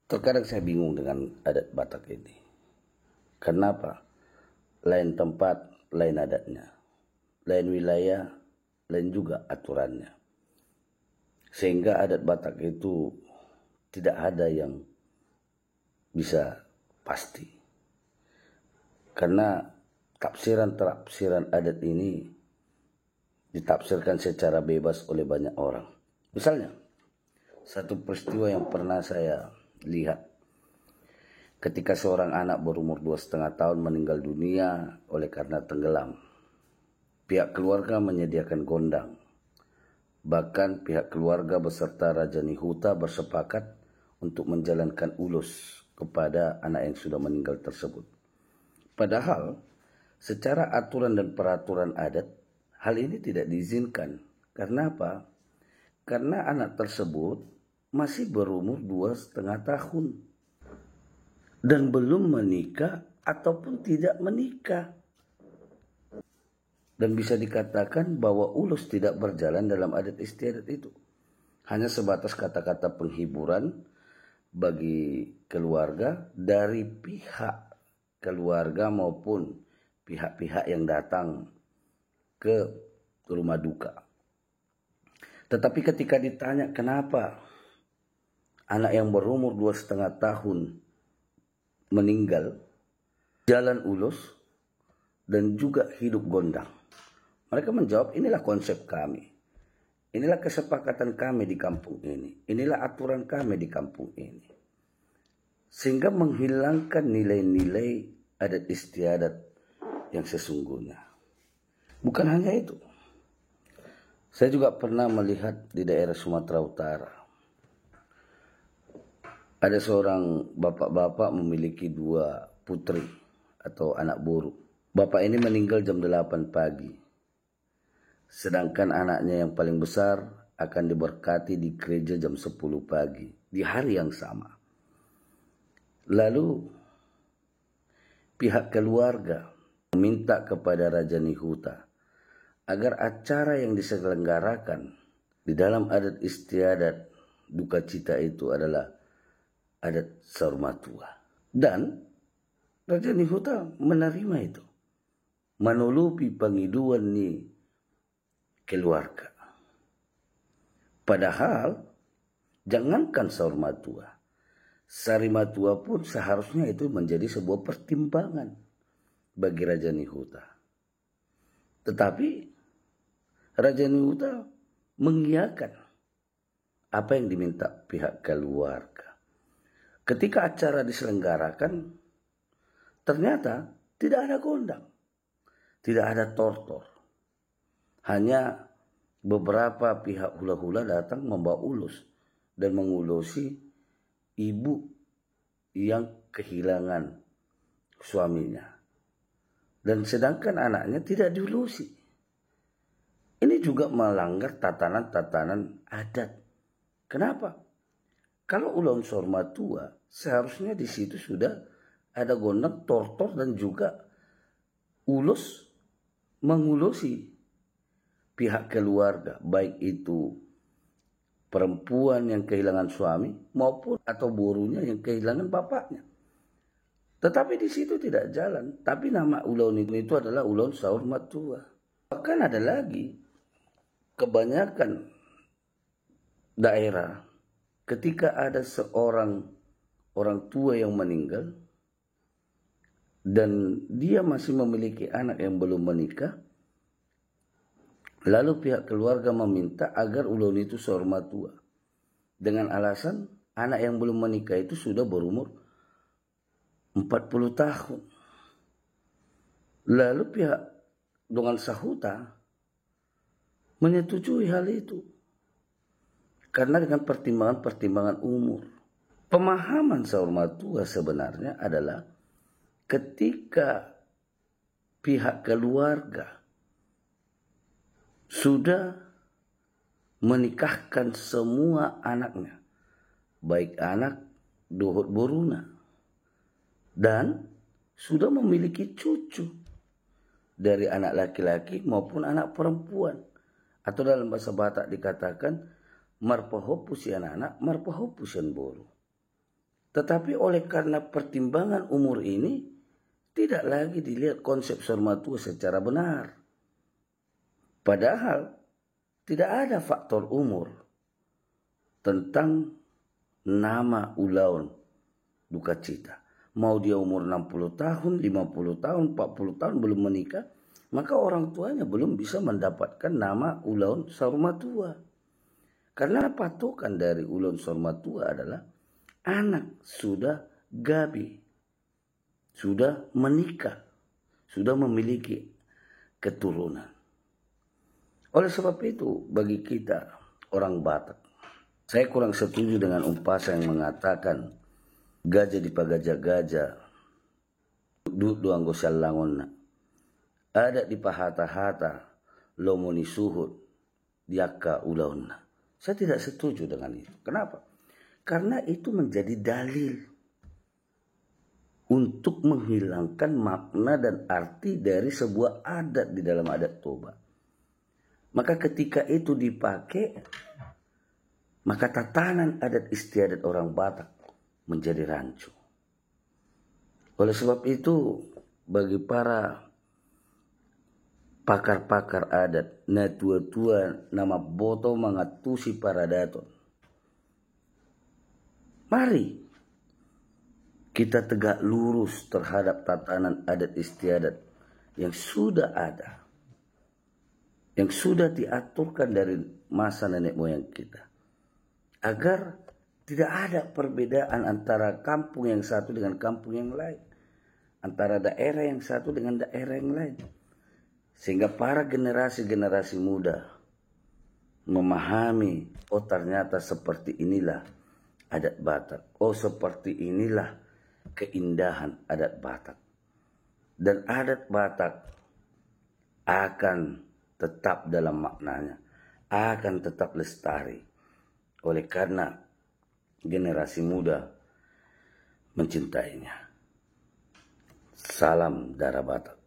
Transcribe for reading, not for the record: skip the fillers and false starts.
Terkadang saya bingung dengan adat Batak ini. Kenapa? Lain tempat, lain adatnya. Lain wilayah, lain juga aturannya. Sehingga adat Batak itu tidak ada yang bisa pasti. Karena tafsiran adat ini ditafsirkan secara bebas oleh banyak orang. Misalnya, satu peristiwa yang pernah saya lihat ketika seorang anak berumur 2,5 tahun meninggal dunia oleh karena tenggelam. Pihak keluarga menyediakan gondang. Bahkan pihak keluarga beserta Raja Nihuta bersepakat untuk menjalankan ulus kepada anak yang sudah meninggal tersebut. Padahal secara aturan dan peraturan adat hal ini tidak diizinkan. Karena apa? Karena anak tersebut masih berumur 2,5 tahun dan belum menikah ataupun tidak menikah. Dan bisa dikatakan bahwa ulus tidak berjalan dalam adat istiadat itu. Hanya sebatas kata-kata penghiburan bagi keluarga dari pihak keluarga maupun pihak-pihak yang datang ke rumah duka. Tetapi ketika ditanya kenapa anak yang berumur 2,5 tahun meninggal, jalan ulus dan juga hidup gondang, mereka menjawab, inilah konsep kami. Inilah kesepakatan kami di kampung ini. Inilah aturan kami di kampung ini. Sehingga menghilangkan nilai-nilai adat istiadat yang sesungguhnya. Bukan hanya itu. Saya juga pernah melihat di daerah Sumatera Utara. Ada seorang bapak-bapak memiliki 2 putri atau anak buru. Bapak ini meninggal jam 8 pagi. Sedangkan anaknya yang paling besar akan diberkati di gereja jam 10 pagi. Di hari yang sama. Lalu pihak keluarga meminta kepada Raja Nihuta agar acara yang diselenggarakan di dalam adat istiadat duka cita itu adalah adat Saurmatua. Dan Raja Nihuta menerima itu. Manulupi pangiduan ni keluarga. Padahal jangankan Saurmatua, Sarimatua pun seharusnya itu menjadi sebuah pertimbangan bagi Raja Nihuta. Tetapi Raja Nihuta mengiyakan apa yang diminta pihak keluarga. Ketika acara diselenggarakan, ternyata tidak ada gondang, tidak ada tortor. Hanya beberapa pihak hula-hula datang membawa ulus dan mengulusi ibu yang kehilangan suaminya. Dan sedangkan anaknya tidak diulusi. Ini juga melanggar tatanan-tatanan adat. Kenapa? Kalau ulang Saurmatua, seharusnya di situ sudah ada gondang, tortor dan juga ulus mengulusi pihak keluarga, baik itu perempuan yang kehilangan suami maupun atau burunya yang kehilangan bapaknya. Tetapi di situ tidak jalan. Tapi nama ulun itu adalah ulun Saurmatua. Bahkan ada lagi, kebanyakan daerah ketika ada seorang orang tua yang meninggal dan dia masih memiliki anak yang belum menikah, lalu pihak keluarga meminta agar ulun itu Saurmatua. Dengan alasan anak yang belum menikah itu sudah berumur 40 tahun. Lalu pihak Dongan Sahuta menyetujui hal itu. Karena dengan pertimbangan umur. Pemahaman Saurmatua sebenarnya adalah ketika pihak keluarga sudah menikahkan semua anaknya, baik anak dohot boruna, dan sudah memiliki cucu dari anak laki-laki maupun anak perempuan, atau dalam bahasa Batak dikatakan marpahopu si anak-anak, marpahopu si boru. Tetapi oleh karena pertimbangan umur ini, tidak lagi dilihat konsep sormatua secara benar. Padahal tidak ada faktor umur tentang nama ulaun duka cita. Mau dia umur 60 tahun, 50 tahun, 40 tahun belum menikah, maka orang tuanya belum bisa mendapatkan nama ulaun sormatua. Karena patokan dari ulaun sormatua adalah anak sudah gabi, sudah menikah, sudah memiliki keturunan. Oleh sebab itu, bagi kita orang Batak, saya kurang setuju dengan umpasa yang mengatakan gajah di pagajah-gajah, du anggo sallangon, ada di pahata-hata, lomoni suhut, diakka ulaun. Saya tidak setuju dengan itu. Kenapa? Karena itu menjadi dalil untuk menghilangkan makna dan arti dari sebuah adat di dalam adat Toba. Maka ketika itu dipakai, maka tatanan adat istiadat orang Batak menjadi rancu. Oleh sebab itu, bagi para pakar-pakar adat, na tua-tua nama boto mangatusi para daton, mari kita tegak lurus terhadap tatanan adat istiadat yang sudah ada, yang sudah diaturkan dari masa nenek moyang kita, agar tidak ada perbedaan antara kampung yang satu dengan kampung yang lain, antara daerah yang satu dengan daerah yang lain, sehingga para generasi-generasi muda memahami, oh ternyata seperti inilah adat Batak. Oh seperti inilah keindahan adat Batak. Dan adat Batak akan tetap dalam maknanya, akan tetap lestari. Oleh karena generasi muda mencintainya. Salam darah Batak.